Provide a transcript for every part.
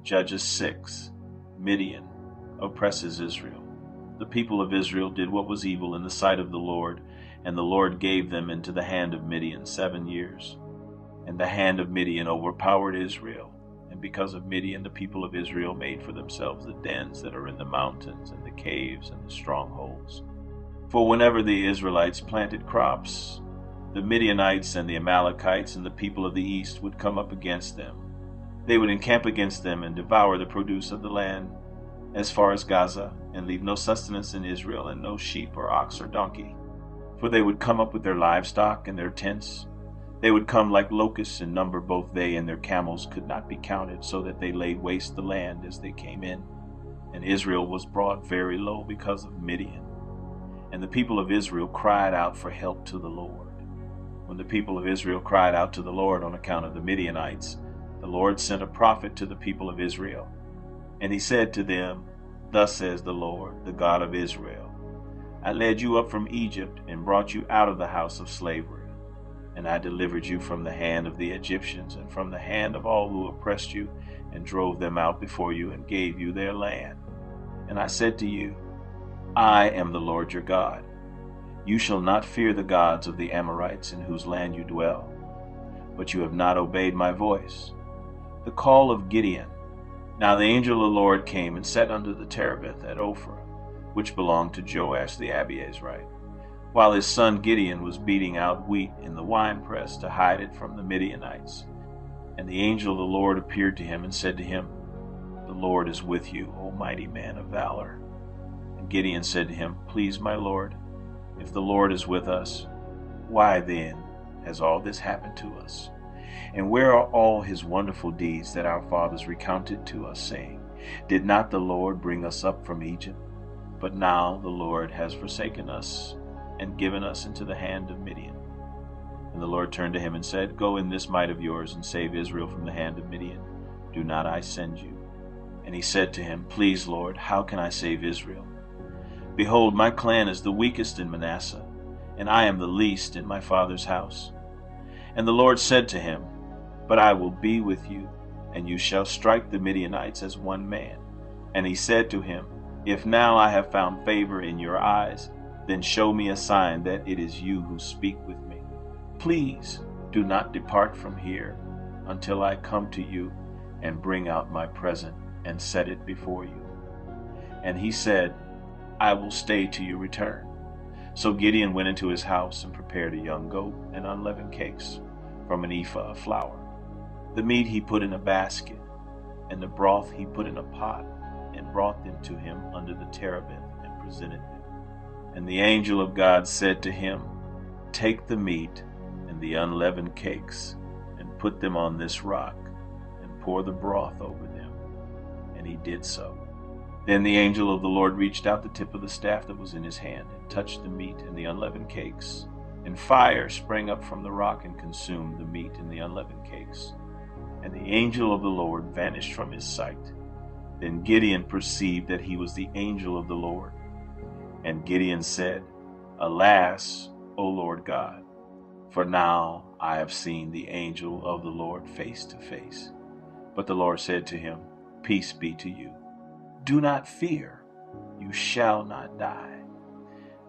Judges 6. Midian oppresses Israel. The people of Israel did what was evil in the sight of the Lord, and the Lord gave them into the hand of Midian 7 years. And the hand of Midian overpowered Israel, and because of Midian the people of Israel made for themselves the dens that are in the mountains, and the caves, and the strongholds. For whenever the Israelites planted crops, the Midianites and the Amalekites and the people of the east would come up against them. They would encamp against them and devour the produce of the land as far as Gaza, and leave no sustenance in Israel, and no sheep or ox or donkey. For they would come up with their livestock and their tents. They would come like locusts in number, both they and their camels could not be counted, so that they laid waste the land as they came in. And Israel was brought very low because of Midian. And the people of Israel cried out for help to the Lord. When the people of Israel cried out to the Lord on account of the Midianites, the Lord sent a prophet to the people of Israel. And he said to them, Thus says the Lord, the God of Israel, I led you up from Egypt and brought you out of the house of slavery. And I delivered you from the hand of the Egyptians and from the hand of all who oppressed you, and drove them out before you and gave you their land. And I said to you, I am the Lord your God. You shall not fear the gods of the Amorites in whose land you dwell. But you have not obeyed my voice. The call of Gideon. Now the angel of the Lord came and sat under the terebinth at Ophrah, which belonged to Joash the Abiezrite, while his son Gideon was beating out wheat in the winepress to hide it from the Midianites. And the angel of the Lord appeared to him and said to him, The Lord is with you, O mighty man of valor. And Gideon said to him, Please, my Lord, if the Lord is with us, why then has all this happened to us? And where are all his wonderful deeds that our fathers recounted to us, saying, Did not the Lord bring us up from Egypt? But now the Lord has forsaken us and given us into the hand of Midian. And the Lord turned to him and said, Go in this might of yours and save Israel from the hand of Midian. Do not I send you? And he said to him, Please, Lord, how can I save Israel? Behold, my clan is the weakest in Manasseh, and I am the least in my father's house. And the Lord said to him, But I will be with you, and you shall strike the Midianites as one man. And he said to him, If now I have found favor in your eyes, then show me a sign that it is you who speak with me. Please do not depart from here until I come to you and bring out my present and set it before you. And he said, I will stay till you return. So Gideon went into his house and prepared a young goat and unleavened cakes from an ephah of flour. The meat he put in a basket, and the broth he put in a pot, and brought them to him under the terebinth and presented them. And the angel of God said to him, Take the meat and the unleavened cakes, and put them on this rock, and pour the broth over them. And he did so. Then the angel of the Lord reached out the tip of the staff that was in his hand, and touched the meat and the unleavened cakes. And fire sprang up from the rock and consumed the meat and the unleavened cakes. And the angel of the Lord vanished from his sight. Then Gideon perceived that he was the angel of the Lord. And Gideon said, Alas, O Lord God, for now I have seen the angel of the Lord face to face. But the Lord said to him, Peace be to you. Do not fear, you shall not die.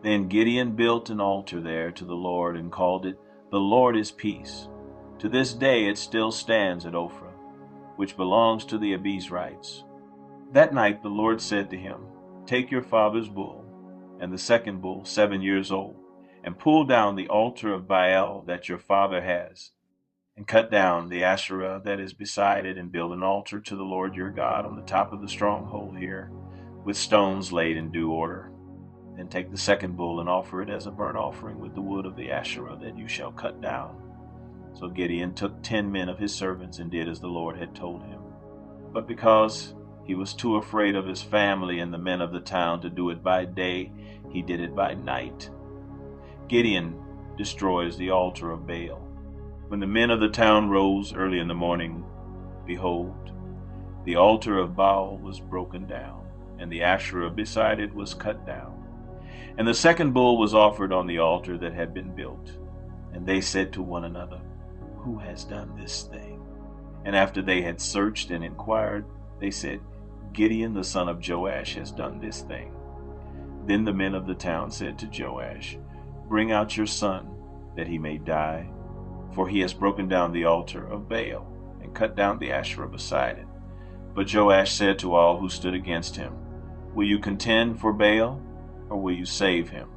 Then Gideon built an altar there to the Lord and called it, The Lord is Peace. To this day it still stands at Ophrah, which belongs to the Abiezrites. That night the Lord said to him, Take your father's bull, and the second bull 7 years old, and pull down the altar of Baal that your father has, and cut down the Asherah that is beside it, and build an altar to the Lord your God on the top of the stronghold here, with stones laid in due order. Then take the second bull and offer it as a burnt offering with the wood of the Asherah that you shall cut down. So Gideon took 10 men of his servants and did as the Lord had told him. But because he was too afraid of his family and the men of the town to do it by day, he did it by night. Gideon destroys the altar of Baal. When the men of the town rose early in the morning, behold, the altar of Baal was broken down, and the Asherah beside it was cut down. And the second bull was offered on the altar that had been built. And they said to one another, Who has done this thing? And after they had searched and inquired, They said, Gideon the son of Joash has done this thing. Then the men of the town said to Joash, Bring out your son, that he may die, for he has broken down the altar of Baal, and cut down the Asherah beside it. But Joash said to all who stood against him, Will you contend for Baal, or will you save him?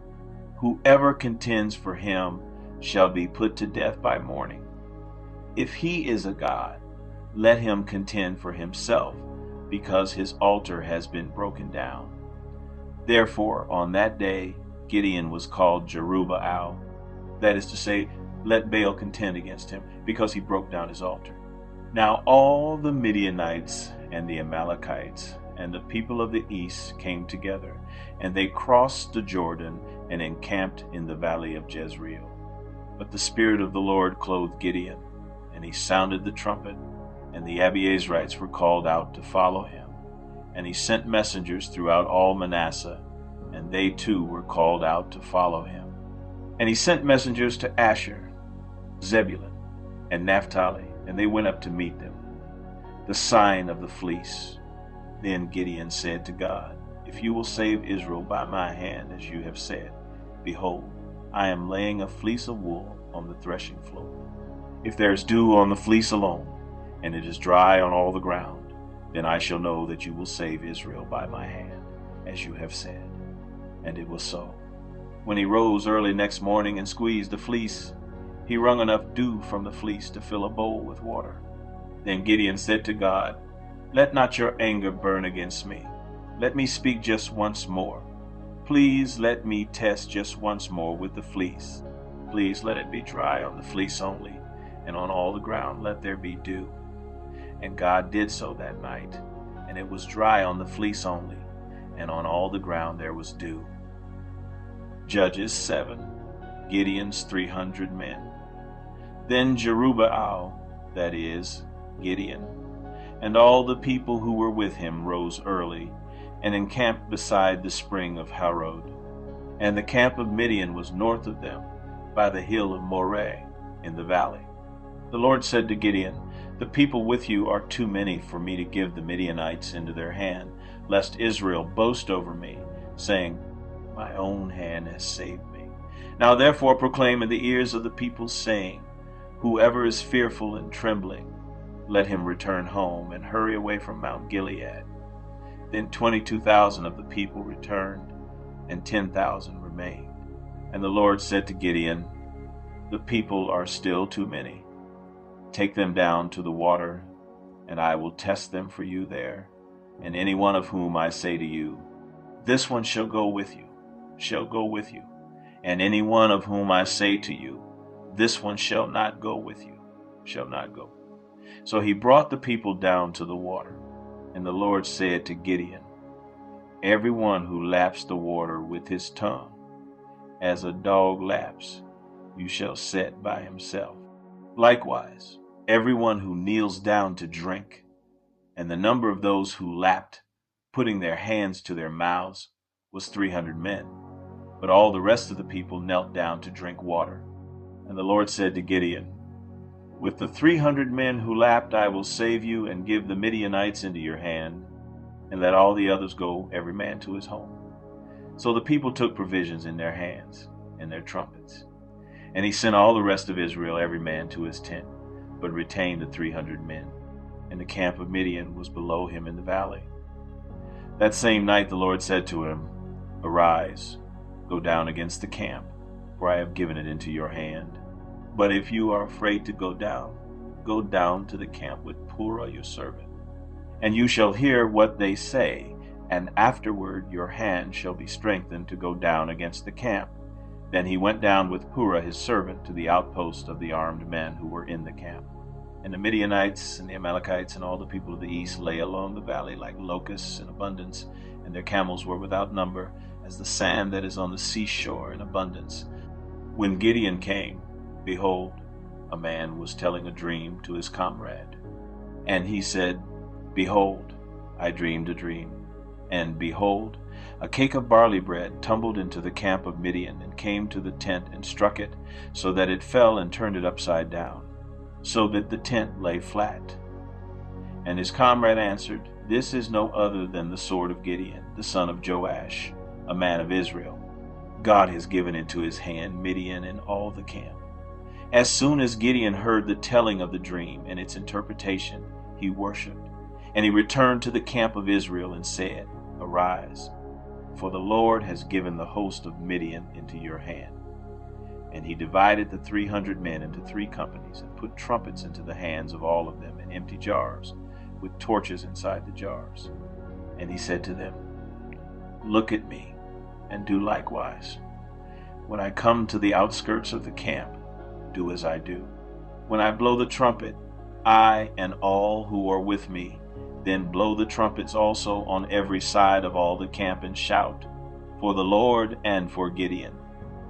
Whoever contends for him shall be put to death by morning. If he is a god, let him contend for himself, because his altar has been broken down. Therefore, on that day, Gideon was called Jerubbaal, that is to say, let Baal contend against him, because he broke down his altar. Now all the Midianites and the Amalekites and the people of the east came together, and they crossed the Jordan and encamped in the valley of Jezreel. But the Spirit of the Lord clothed Gideon, and he sounded the trumpet, and the Abiezrites were called out to follow him. And he sent messengers throughout all Manasseh, and they too were called out to follow him. And he sent messengers to Asher, Zebulun, and Naphtali, and they went up to meet them. The sign of the fleece. Then Gideon said to God, If you will save Israel by my hand, as you have said, behold, I am laying a fleece of wool on the threshing floor. If there is dew on the fleece alone, and it is dry on all the ground, then I shall know that you will save Israel by my hand, as you have said. And it was so. When he rose early next morning and squeezed the fleece, he wrung enough dew from the fleece to fill a bowl with water. Then Gideon said to God, Let not your anger burn against me. Let me speak just once more. Please let me test just once more with the fleece. Please let it be dry on the fleece only, and on all the ground let there be dew. And God did so that night, and it was dry on the fleece only, and on all the ground there was dew. Judges 7. Gideon's 300 men. Then Jerubbaal, that is, Gideon, and all the people who were with him rose early, and encamped beside the spring of Harod. And the camp of Midian was north of them, by the hill of Moreh, in the valley. The Lord said to Gideon, The people with you are too many for me to give the Midianites into their hand, lest Israel boast over me, saying, My own hand has saved me. Now therefore proclaim in the ears of the people, saying, Whoever is fearful and trembling, let him return home and hurry away from Mount Gilead. Then 22,000 of the people returned, and 10,000 remained. And the Lord said to Gideon, The people are still too many. Take them down to the water, and I will test them for you there. And any one of whom I say to you, This one shall go with you, shall go with you. And any one of whom I say to you, This one shall not go with you, shall not go. So he brought the people down to the water. And the Lord said to Gideon, Everyone who laps the water with his tongue, as a dog laps, you shall set by himself. Likewise, everyone who kneels down to drink. And the number of those who lapped, putting their hands to their mouths, was 300 men. But all the rest of the people knelt down to drink water. And the Lord said to Gideon, With the 300 men who lapped I will save you, and give the Midianites into your hand, and let all the others go, every man to his home. So the people took provisions in their hands, and their trumpets. And he sent all the rest of Israel, every man to his tent, but retained the 300 men. And the camp of Midian was below him in the valley. That same night the Lord said to him, Arise, go down against the camp, for I have given it into your hand. But if you are afraid to go down to the camp with Purah your servant. And you shall hear what they say, and afterward your hand shall be strengthened to go down against the camp. Then he went down with Purah his servant to the outpost of the armed men who were in the camp. And the Midianites and the Amalekites and all the people of the east lay along the valley like locusts in abundance, and their camels were without number, as the sand that is on the seashore in abundance. When Gideon came, behold, a man was telling a dream to his comrade. And he said, Behold, I dreamed a dream. And behold, a cake of barley bread tumbled into the camp of Midian, and came to the tent and struck it, so that it fell and turned it upside down, so that the tent lay flat. And his comrade answered, This is no other than the sword of Gideon, the son of Joash, a man of Israel. God has given into his hand Midian and all the camp. As soon as Gideon heard the telling of the dream and its interpretation, he worshipped. And he returned to the camp of Israel and said, Arise, for the Lord has given the host of Midian into your hand. And he divided the 300 men into 3 companies and put trumpets into the hands of all of them and empty jars with torches inside the jars. And he said to them, Look at me and do likewise. When I come to the outskirts of the camp, do as I do. When I blow the trumpet, I and all who are with me, then blow the trumpets also on every side of all the camp and shout, For the Lord and for Gideon.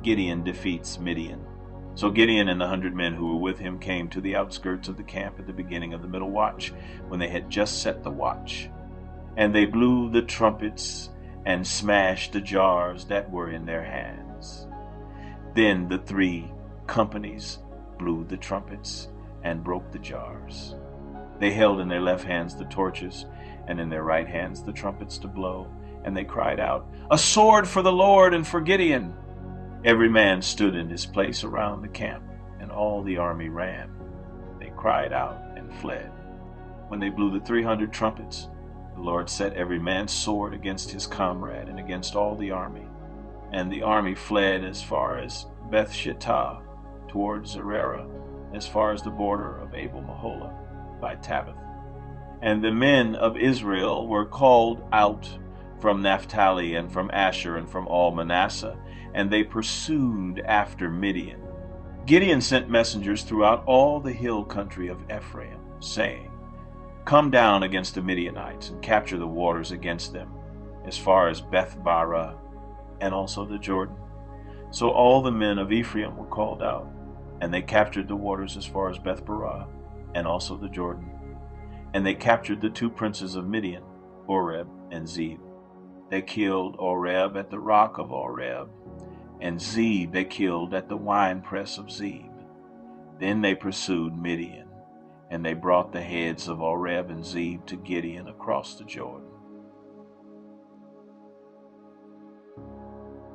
Gideon defeats Midian. So Gideon and the 100 men who were with him came to the outskirts of the camp at the beginning of the middle watch, when they had just set the watch. And they blew the trumpets and smashed the jars that were in their hands. Then the 3 companies blew the trumpets and broke the jars. They held in their left hands the torches, and in their right hands the trumpets to blow. And they cried out, A sword for the Lord and for Gideon! Every man stood in his place around the camp, and all the army ran. They cried out and fled. When they blew the 300 trumpets, the Lord set every man's sword against his comrade and against all the army. And the army fled as far as Beth-shittah, towards Zererah, as far as the border of Abel-Meholah by Tabbath. And the men of Israel were called out from Naphtali and from Asher and from all Manasseh, and they pursued after Midian. Gideon sent messengers throughout all the hill country of Ephraim, saying, Come down against the Midianites and capture the waters against them, as far as Beth-barah, and also the Jordan. So all the men of Ephraim were called out, and they captured the waters as far as Beth-barah, and also the Jordan. And they captured the 2 princes of Midian, Oreb and Zeb. They killed Oreb at the rock of Oreb, and Zeb they killed at the winepress of Zeb. Then they pursued Midian, and they brought the heads of Oreb and Zeb to Gideon across the Jordan.